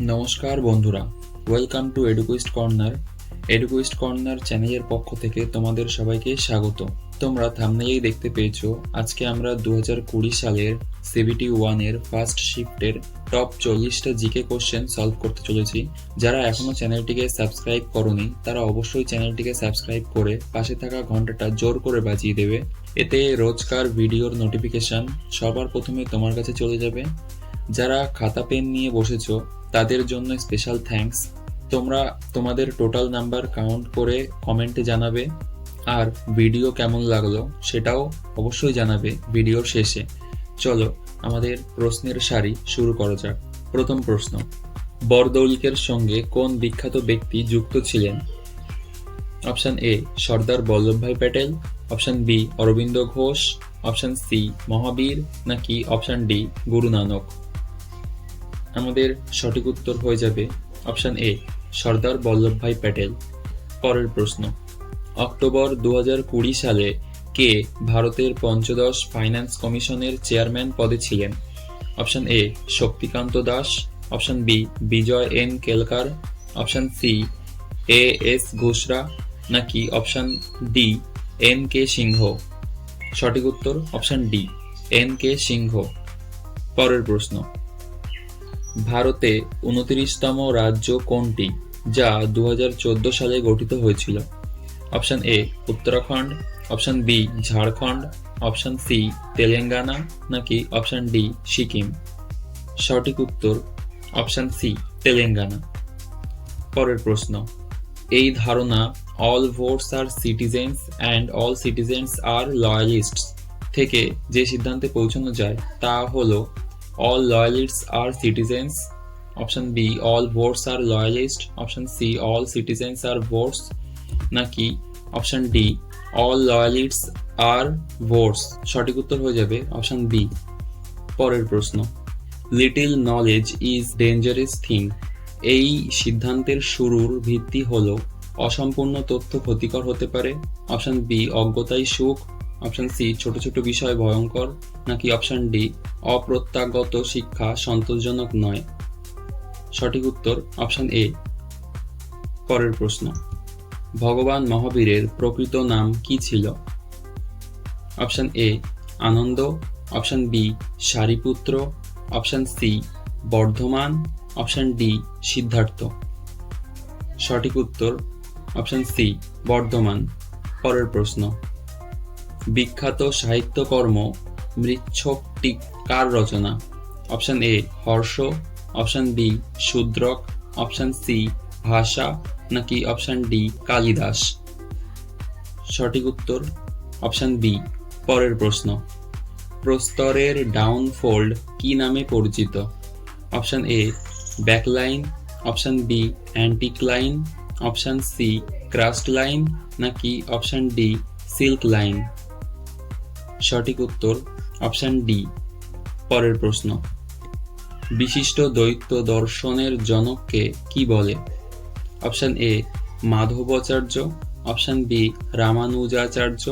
নমস্কার বন্ধুরা, welcome to এডুকুইস্ট corner. এডুকুইস্ট corner চ্যানেলের পক্ষ থেকে তোমাদের সবাইকে স্বাগত। তোমরা থাম্বনেইলেই দেখতে পেয়েছো, আজকে আমরা 2020 সালের সিবিটি 1-এর ফার্স্ট শিফটের টপ 40টা জিকে কোশ্চেন সলভ করতে চলেছি। যারা এখনো চ্যানেলটিকে সাবস্ক্রাইব করোনি তারা অবশ্যই চ্যানেলটিকে সাবস্ক্রাইব করে পাশে থাকা ঘন্টাটা জোর করে বাজিয়ে দেবে। এতে রোজকার ভিডিওর নোটিফিকেশন সবার প্রথমে তোমার কাছে চলে যাবে। যারা খাতা পেন নিয়ে বসেছো তাদের জন্য স্পেশাল থ্যাঙ্কস। তোমরা তোমাদের টোটাল নাম্বার কাউন্ট করে কমেন্টে জানাবে, আর ভিডিও কেমন লাগলো সেটাও অবশ্যই জানাবে ভিডিওর শেষে। চলো আমাদের প্রশ্নের সারি শুরু করা যাক। প্রথম প্রশ্ন, বরদৌলিকের সঙ্গে কোন বিখ্যাত ব্যক্তি যুক্ত ছিলেন? Option A Sardar Vallabhbhai Patel, option B Aurobindo Ghosh, option C Mahavir, নাকি অপশন ডি গুরু নানক? আমাদের সঠিক উত্তর হয়ে যাবে অপশন এ সর্দার বল্লভভাই প্যাটেল। পরের প্রশ্ন, অক্টোবর 2020 সালে কে ভারতের পঞ্চদশ ফাইন্যান্স কমিশনের চেয়ারম্যান পদে ছিলেন? Option A Shaktikanta Das, option B Vijay N Kelkar, option C A S ঘোষরা, নাকি option D N K Singh? সঠিক উত্তর option D N K Singh. পরের প্রশ্ন, ভারতে 29তম রাজ্য কোনটি যা 2014 সালে গঠিত হয়েছিল? Option A Uttarakhand, option B Jharkhand, option C Telangana, নাকি অপশন ডি সিকিম? সঠিক উত্তর অপশন সি তেলেঙ্গানা। পরের প্রশ্ন, এই ধারণা all votes are citizens and all citizens are loyalists থেকে যে সিদ্ধান্তে পৌঁছানো যায় তা হলো all loyalists are citizens, option B all votes are loyalist, option C all citizens are votes, নাকি option D all loyalists are votes? সঠিক উত্তর হয়ে যাবে অপশন বি। পরের প্রশ্ন, little knowledge is dangerous thing এই সিদ্ধান্তের শুরুর ভিত্তি হলো অসম্পূর্ণ তথ্য ক্ষতিকর হতে পারে, অপশন বি অজ্ঞতাই সুখ, অপশন সি ছোট ছোট বিষয় ভয়ঙ্কর, নাকি অপশন ডি অপ্রত্যাগত শিক্ষা সন্তোষজনক নয়? সঠিক উত্তর অপশন এ। পরের প্রশ্ন, ভগবান মহাবীরের প্রকৃত নাম কি ছিল? Option A Ananda, option B Sariputra, option C Vardhaman, option D Siddhartha? সঠিক উত্তর অপশন সি বর্ধমান। পরের প্রশ্ন, বিখ্যাত সাহিত্যকর্ম মৃচ্ছকটি কার রচনা? Option A Harsha, option B Shudraka, option C Bhasa, নাকি অপশন ডি কালিদাস? সঠিক উত্তর অপশন বি। পরের প্রশ্ন, প্রস্তরের ডাউনফোল্ড কি নামে পরিচিত? Option A backline, option B anticline, option C crust line, নাকি অপশন ডি সিল্ক লাইন? সঠিক উত্তর অপশন ডি। পরের প্রশ্ন, বিশিষ্ট দ্বৈত দর্শনের জনককে কি বলে? Option A Madhvacharya, option B Ramanujacharya,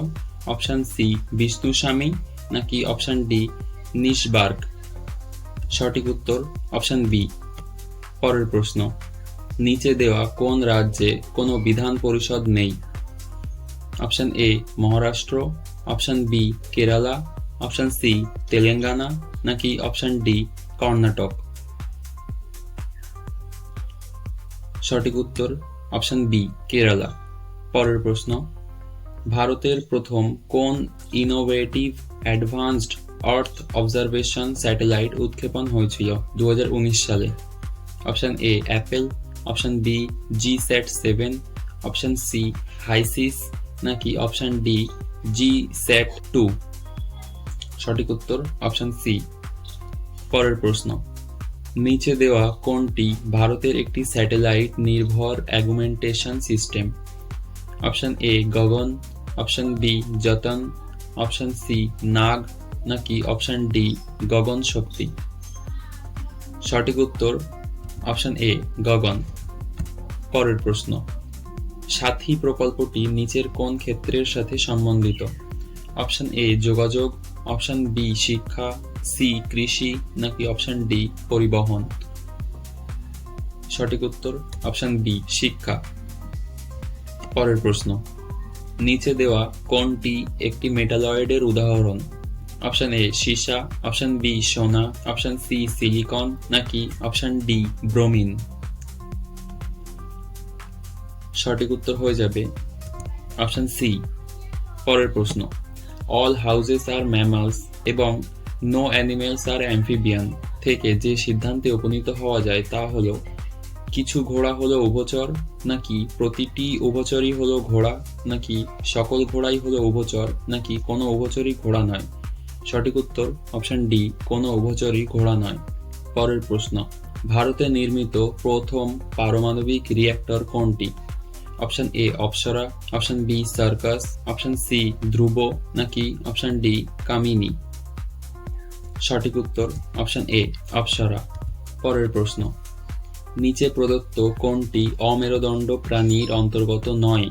option C Vishnuswami, নাকি অপশন ডি নিসবার্গ? সঠিক উত্তর অপশন বি। পরের প্রশ্ন, নিচে দেওয়া কোন রাজ্যে কোনো বিধান পরিষদ নেই? Option A Maharashtra, option B Kerala, option C Telangana, নাকি অপশন ডি কর্ণাটক? সঠিক উত্তর অপশন বি কেরালা। পরের প্রশ্ন, ভারতের প্রথম কোন innovative advanced earth observation satellite উৎক্ষেপণ হয়েছিল 2019 সালে? Option A Apple, option B GSAT-7, option C HySIS, নাকি অপশন ডি GSAT-2? সঠিক উত্তর অপশন সি। পরের প্রশ্ন, নিচে দেওয়া কোনটি ভারতের একটি স্যাটেলাইট নির্ভর augmentation system? Option A Gagan, option B Jatan, option C Nag, নাকি অপশন ডি গগন শক্তি? সঠিক উত্তর অপশন এ গগন। পরের প্রশ্ন, সাথী প্রকল্পটি নিচের কোন ক্ষেত্রের সাথে সম্বন্ধিত? অপশন এ যোগাযোগ, অপশন বি শিক্ষা, সি কৃষি, নাকি অপশন ডি পরিবহন? সঠিক উত্তর অপশন বি শিক্ষা। পরের প্রশ্ন, নিচে দেওয়া কোনটি একটি মেটালয়েডের উদাহরণ? অপশন এ সীসা, অপশন বি সোনা, অপশন সি সিলিকন নাকি অপশন ডি ব্রোমিন? সঠিক উত্তর হয়ে যাবে অপশন সি। পরের প্রশ্ন, অল হাউসেস আর ম্যামালস এবং নো অ্যানিমেলস আর অ্যাম্ফিবিয়ান থেকে যে সিদ্ধান্তে উপনীত হওয়া যায় তা হলো কিছু ঘোড়া হলো উভচর, নাকি প্রতিটি উভচরই হলো ঘোড়া, নাকি সকল ঘোড়াই হলো উভচর, নাকি কোনো উভচরই ঘোড়া নয়? সঠিক উত্তর অপশন ডি, কোনো উভচরই ঘোড়া নয়। পরের প্রশ্ন, ভারতে নির্মিত প্রথম পারমাণবিক রিঅ্যাক্টর কোনটি? Option A Apsara, option B CIRUS, option C Dhruva নাকি অপশন ডি কামিনী? সঠিক উত্তর অপশন এ অপ্সরা। পরের প্রশ্ন, নিচে প্রদত্ত কোনটি অমেরুদণ্ড প্রাণীর অন্তর্গত নয়?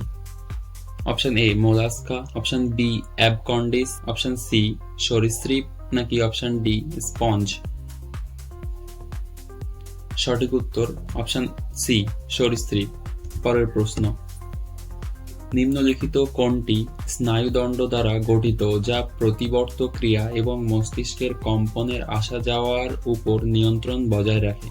Option A Mollusca, option B অ্যাবকন্ডিস, অপশন সি সরীসৃপ নাকি অপশন ডি স্পঞ্জ? সঠিক উত্তর অপশন সি সরীসৃপ। পরের প্রশ্ন, নিম্নলিখিত কোনটি স্নায়ুদণ্ড দ্বারা গঠিত যা প্রতিবর্ত ক্রিয়া এবং মস্তিষ্কের কম্পনের আসা যাওয়ার উপর নিয়ন্ত্রণ বজায় রাখে?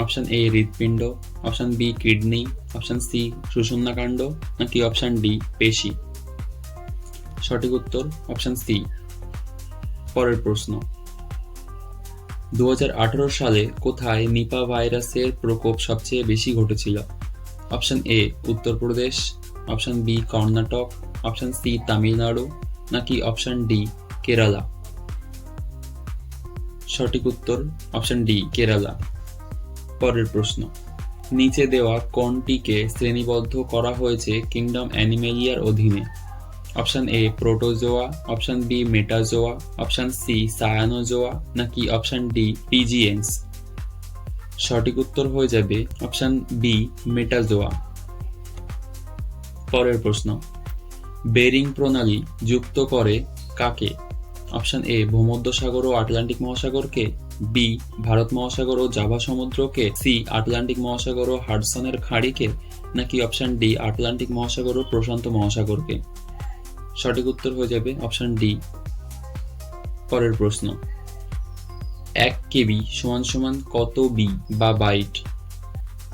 অপশন এ হৃৎপিণ্ড, option B kidney, option C সুষুম্নাকাণ্ড নাকি অপশন ডি পেশি? সঠিক উত্তর অপশন সি। পরের প্রশ্ন, 2018 সালে কোথায় নিপা ভাইরাসের প্রকোপ সবচেয়ে বেশি ঘটেছিল? Option A Uttar Pradesh, option B Karnataka, option C Tamil Nadu নাকি অপশন ডি কেরালা? সঠিক উত্তর অপশন ডি কেরালা। পরের প্রশ্ন, নিচে দেওয়া কোনটিকে শ্রেণীবদ্ধ করা হয়েছে কিংডম অ্যানিমেলিয়ার অধীনে? Option A Protozoa, option B Metazoa, option C Cyanozoa নাকি অপশন ডি পিজিএন্স? সঠিক উত্তর হয়ে যাবে অপশন বি মেটাজোয়া। পরের প্রশ্ন, বেরিং প্রণালী যুক্ত করে কাকে? অপশন এ ভূমধ্যসাগর ও আটলান্টিক মহাসাগরকে, বি ভারত মহাসাগর ও জাভা সমুদ্রকে, সি আটলান্টিক মহাসাগর ও হাডসনের খাঁড়িকে নাকি অপশন ডি আটলান্টিক মহাসাগর ও প্রশান্ত মহাসাগরকে? সঠিক উত্তর হয়ে যাবে অপশন ডি। পরের প্রশ্ন, 1 কেবি সমান সমান কত বি বা byte?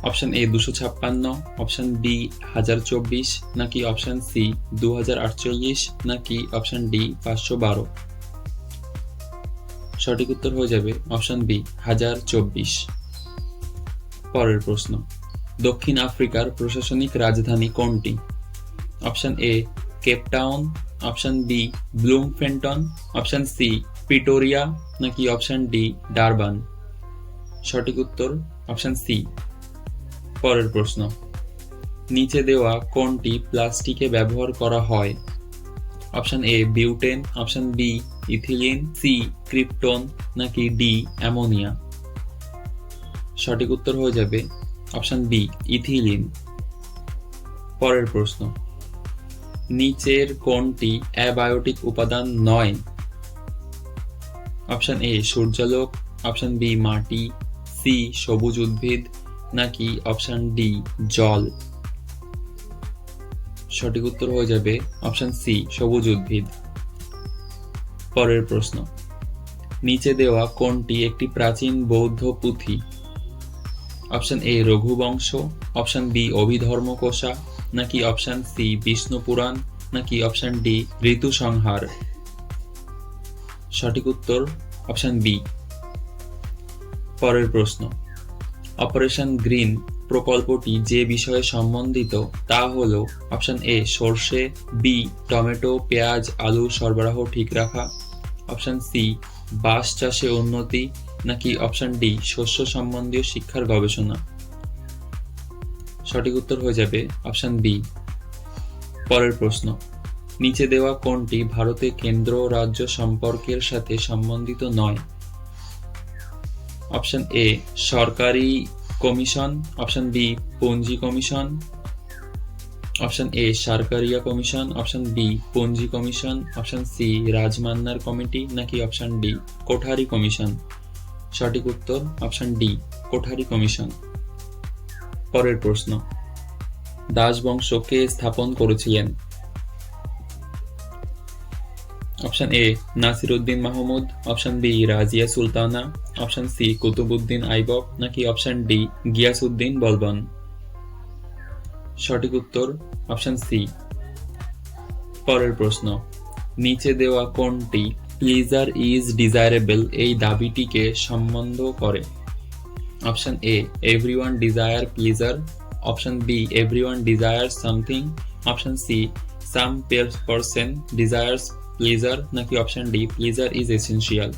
Option A 256, option B 1024 নাকি অপশন সি 2048 নাকি অপশন ডি 512? সঠিক উত্তর হয়ে যাবে অপশন বি 1024। পরের প্রশ্ন, দক্ষিণ আফ্রিকার প্রশাসনিক রাজধানী কোনটি? Option A Cape Town, option B Bloemfontein, option C Pretoria নাকি অপশন ডি ডারবান? সঠিক উত্তর অপশন সি। পরের প্রশ্ন, নিচে দেওয়া কোনটি প্লাস্টিকে ব্যবহার করা হয়? Option A butane, option B ethylene, C krypton নাকি ডি অ্যামোনিয়া? সঠিক উত্তর হয়ে যাবে অপশন বি ইথিলিন। পরের প্রশ্ন, নিচের কোনটি অ্যাবায়োটিক উপাদান নয়? অপশন এ সূর্যালোক, অপশন বি মাটি, সি সবুজ উদ্ভিদ নাকি অপশন ডি জল? সঠিক উত্তর হয়ে যাবে অপশন সি সবুজ উদ্ভিদ। পরের প্রশ্ন, নিচে দেওয়া কোনটি একটি প্রাচীন বৌদ্ধ পুঁথি? Option A Raghuvamsha, option B Abhidharmakosha নাকি অপশন সি বিষ্ণু পুরাণ নাকি অপশন ডি ঋতু সংহার? সঠিক উত্তর অপশন বি। পরের প্রশ্ন, অপারেশন গ্রিন প্রকল্পটি যে বিষয়ে সম্বন্ধিত তা হল অপশন এ সর্ষে, বি টমেটো, পেঁয়াজ, আলু সরবরাহ ঠিক রাখা, অপশন সি বাঁশ চাষে উন্নতি নাকি অপশন ডি শস্য সম্বন্ধীয় শিক্ষার গবেষণা? সঠিক উত্তর হয়ে যাবে অপশন বি। পরের প্রশ্ন, নিচে দেওয়া কোনটি ভারতে কেন্দ্র ও রাজ্য সম্পর্কের সাথে সম্বন্ধিত নয়? Option A Sarkaria commission, option B Punchhi commission, option A Sarkaria commission, option B Punchhi commission, option C Rajamannar committee নাকি অপশন ডি কোঠারি কমিশন? সঠিক উত্তর অপশন ডি কোঠারি কমিশন। পরের প্রশ্ন, দাস বংশ কে স্থাপন করেছিলেন? Option A Nasiruddin Mahmud, option B Razia Sultana, option C Qutubuddin Aibak, নাকি অপশন ডি গিয়াসউদ্দিন বলবন? সঠিক উত্তর অপশন সি। পরের প্রশ্ন, নিচে দেওয়া কোনটি প্লিজার ইজ ডিজায়ারেবল এই দাবিটিকে সম্বন্ধ করে? Option A everyone desire pleasure, option B everyone desire something, option C some person desires pleasure, নাকি option D pleasure is essential?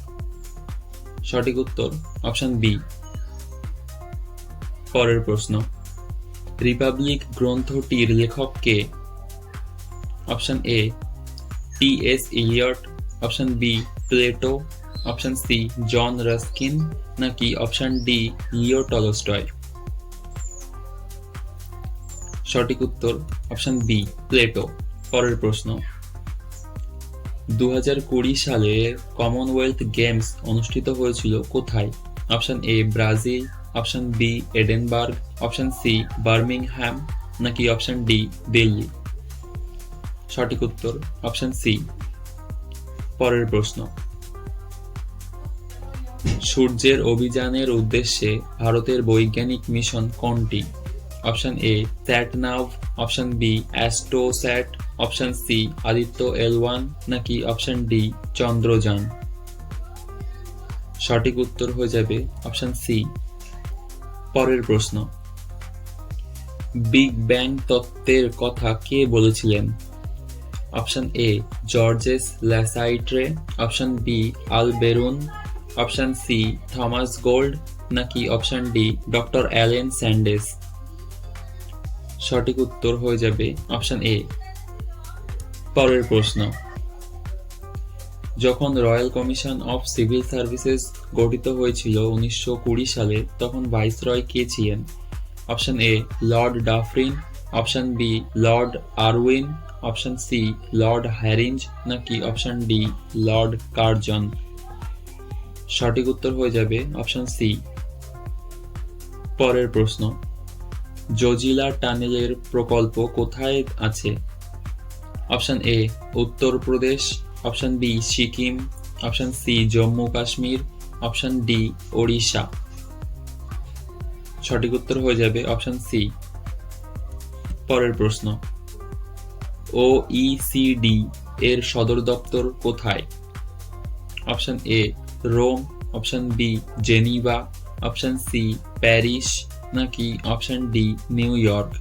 সঠিক উত্তর অপশন বি। পরের প্রশ্ন, রিপাবলিক গ্রন্থটির লেখক কে? Option A T S. Eliot, option B Plato, option C John Ruskin, নাকি option D Leo Tolstoy? সঠিক উত্তর অপশন বি প্লেটো। পরের প্রশ্ন, 2020 সালে কমনওয়েলথ গেমস অনুষ্ঠিত হয়েছিল কোথায়? Option A Brazil, option B Edinburgh, option C Birmingham, নাকি অপশন ডি দিল্লি? সঠিক উত্তর অপশন সি। পরের প্রশ্ন, সূর্যের অভিযানের উদ্দেশ্যে ভারতের বৈজ্ঞানিক মিশন কোনটি? Option A Satnav, option B Astrosat, option C Aditya L1, নাকি অপশন ডি চন্দ্রযান? সঠিক উত্তর হয়ে যাবে অপশন সি। পরের প্রশ্ন, বিগ ব্যাং তত্ত্বের কথা কে বলেছিলেন? Option A Georges Lemaitre, option B আলবেরুন, অপশন সি থমাস গোল্ড, নাকি option D doctor Allen Sandage? সঠিক উত্তর হয়ে যাবে অপশন এ। পরের প্রশ্ন, যখন Royal Commission of Civil Services গঠিত হয়েছিল 1920 সালে, তখন ভাইসরয় কে ছিলেন? Option A Lord Dufferin, option B Lord Irwin, option C Lord Hardinge, নাকি অপশন ডি লর্ড কার্জন? সঠিক উত্তর হয়ে যাবে অপশন সি। পরের প্রশ্ন, জজিলা টানেলের প্রকল্প কোথায় আছে? Option A Uttar Pradesh, option B Sikkim, option C Jammu Kashmir, option D Odisha? সঠিক উত্তর হয়ে যাবে অপশন সি। পরের প্রশ্ন, OECD এর সদর দপ্তর কোথায়? Option A Rome, option B Geneva, option C Paris, নাকি অপশন ডি নিউ ইয়র্ক?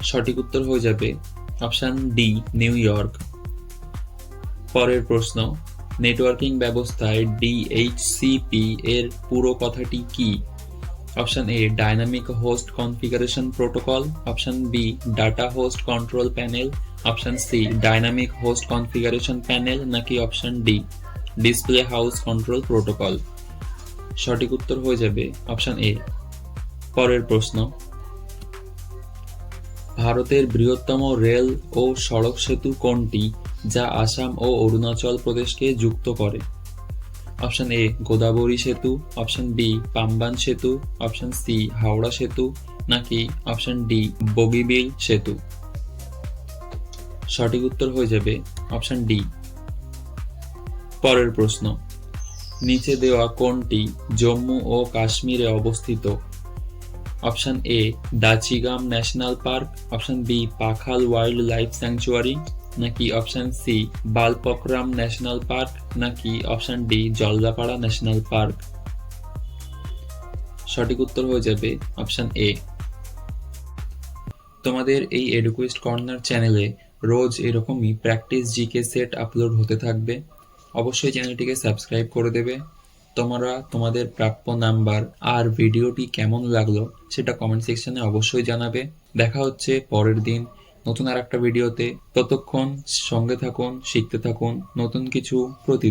সঠিক উত্তর হয়ে যাবে অপশন ডি নিউ ইয়র্ক। পরের প্রশ্ন, নেটওয়ার্কিং ব্যবস্থায় DHCP এর পুরো কথাটি কি? Option A dynamic host configuration protocol, option B data host control panel, option C dynamic host configuration panel, নাকি option D display house control protocol? সঠিক উত্তর হয়ে যাবে অপশন এ। পরের প্রশ্ন, ভারতের বৃহত্তম রেল ও সড়ক সেতু কোনটি যা আসাম ও অরুণাচল প্রদেশকে যুক্ত করে? অপশন এ গোদাবরী সেতু, অপশন বি পাম্বান সেতু, অপশন সি হাওড়া সেতু, নাকি অপশন ডি বগিবিল সেতু? সঠিক উত্তর হয়ে যাবে অপশন ডি। পরের প্রশ্ন, নিচে দেওয়া কোনটি জম্মু ও কাশ্মীরে অবস্থিত? Option A Dachigam national park, option B Pakhal wildlife sanctuary, নাকি option C Balphakram national park, নাকি option D Jaldapara national park? সঠিক উত্তর হয়ে যাবে অপশন এ। তোমাদের এই এডুকুইস্ট কর্নার চ্যানেলে রোজ এরকমই প্র্যাকটিস জিকে সেট আপলোড হতে থাকবে। অবশ্যই চ্যানেলটিকে সাবস্ক্রাইব করে দেবে। তোমরা তোমাদের প্রাপ্য নাম্বার আর ভিডিওটি কেমন লাগলো সেটা কমেন্ট সেকশনে অবশ্যই জানাবে। দেখা হচ্ছে পরের দিন নতুন আর একটা ভিডিওতে। ততক্ষণ সঙ্গে থাকুন, শিখতে থাকুন নতুন কিছু প্রতিদিন।